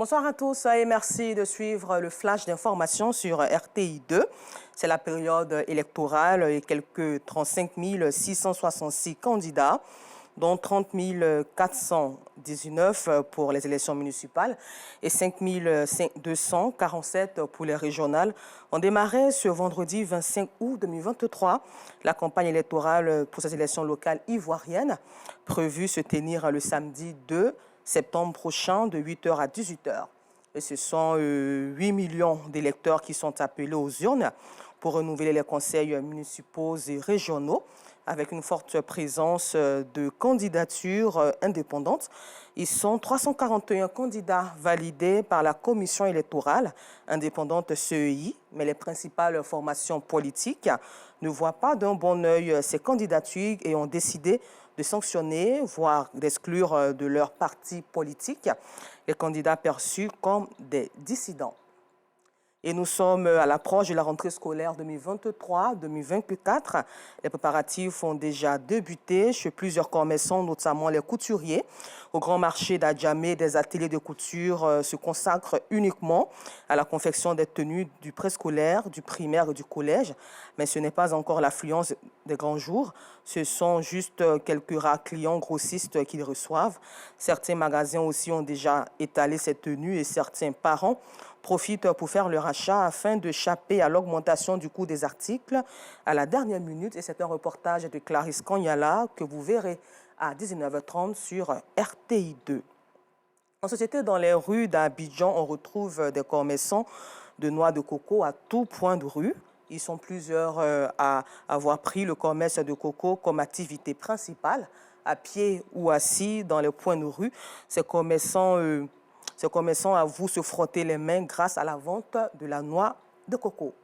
Bonsoir à tous et merci de suivre le flash d'information sur RTI 2. C'est la période électorale et quelques 35 666 candidats, dont 30 419 pour les élections municipales et 5 247 pour les régionales, ont démarré ce vendredi 25 août 2023 la campagne électorale pour ces élections locales ivoiriennes, prévue se tenir le samedi 2 septembre prochain de 8h à 18h. Et ce sont 8 millions d'électeurs qui sont appelés aux urnes pour renouveler les conseils municipaux et régionaux avec une forte présence de candidatures indépendantes. Ils sont 341 candidats validés par la commission électorale indépendante CEI, mais les principales formations politiques ne voient pas d'un bon œil ces candidatures et ont décidé de sanctionner, voire d'exclure de leur parti politique les candidats perçus comme des dissidents. Et nous sommes à l'approche de la rentrée scolaire 2023-2024. Les préparatifs ont déjà débuté chez plusieurs commerçants, notamment les couturiers. Au grand marché d'Adjamé, des ateliers de couture se consacrent uniquement à la confection des tenues du préscolaire, du primaire et du collège. Mais ce n'est pas encore l'affluence des grands jours. Ce sont juste quelques rares clients grossistes qui les reçoivent. Certains magasins aussi ont déjà étalé ces tenues et certains parents profitent pour faire leur achat afin d'échapper à l'augmentation du coût des articles à la dernière minute. Et c'est un reportage de Clarisse Kanyala que vous verrez à 19h30 sur RTI 2. En société, dans les rues d'Abidjan, on retrouve des commerçants de noix de coco à tout point de rue. Ils sont plusieurs à avoir pris le commerce de coco comme activité principale, à pied ou assis dans les points de rue. Ces commerçants avouent se frotter les mains grâce à la vente de la noix de coco.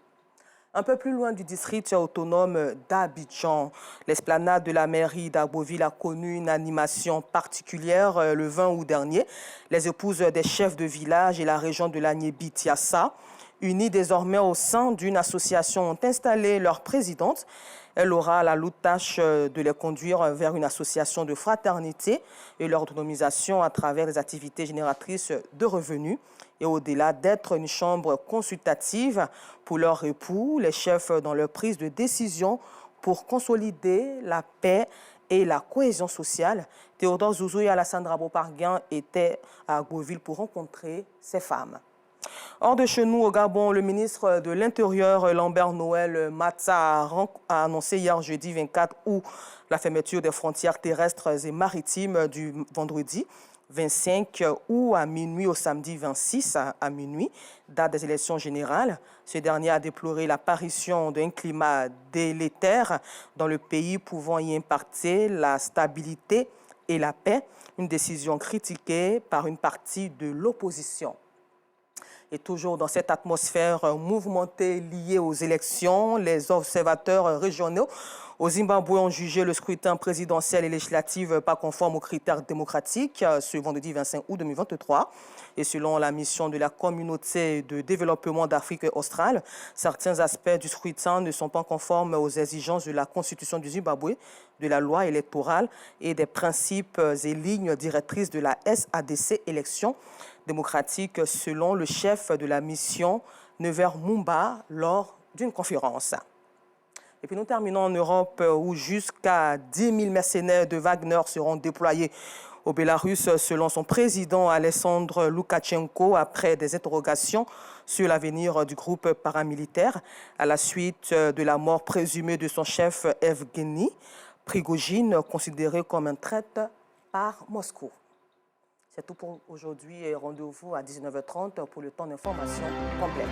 Un peu plus loin du district autonome d'Abidjan, l'esplanade de la mairie d'Agboville a connu une animation particulière le 20 août dernier. Les épouses des chefs de village et la région de l'Agnébi-Tiassa, unies désormais au sein d'une association, ont installé leur présidente. Elle aura la lourde tâche de les conduire vers une association de fraternité et leur autonomisation à travers des activités génératrices de revenus. Et au-delà d'être une chambre consultative pour leurs époux, les chefs dans leur prise de décision pour consolider la paix et la cohésion sociale. Théodore Zouzou et Alassane Rabo-Parguin étaient à Agboville pour rencontrer ces femmes. Hors de chez nous, au Gabon, le ministre de l'Intérieur, Lambert Noël Matsa, a annoncé hier jeudi 24 août la fermeture des frontières terrestres et maritimes du vendredi 25 août à minuit au samedi 26 à minuit, date des élections générales. Ce dernier a déploré l'apparition d'un climat délétère dans le pays pouvant y impacter la stabilité et la paix, une décision critiquée par une partie de l'opposition. Et toujours dans cette atmosphère mouvementée liée aux élections, les observateurs régionaux au Zimbabwe ont jugé le scrutin présidentiel et législatif pas conforme aux critères démocratiques ce vendredi 25 août 2023. Et selon la mission de la communauté de développement d'Afrique australe, certains aspects du scrutin ne sont pas conformes aux exigences de la Constitution du Zimbabwe, de la loi électorale et des principes et lignes directrices de la SADC élections démocratiques, selon le chef de la mission Never Mumba lors d'une conférence. Et puis nous terminons en Europe où jusqu'à 10 000 mercenaires de Wagner seront déployés au Bélarus selon son président Alexandre Loukachenko après des interrogations sur l'avenir du groupe paramilitaire à la suite de la mort présumée de son chef Evgeny Prigojine, considéré comme un traître par Moscou. C'est tout pour aujourd'hui et rendez-vous à 19h30 pour le temps d'information complet.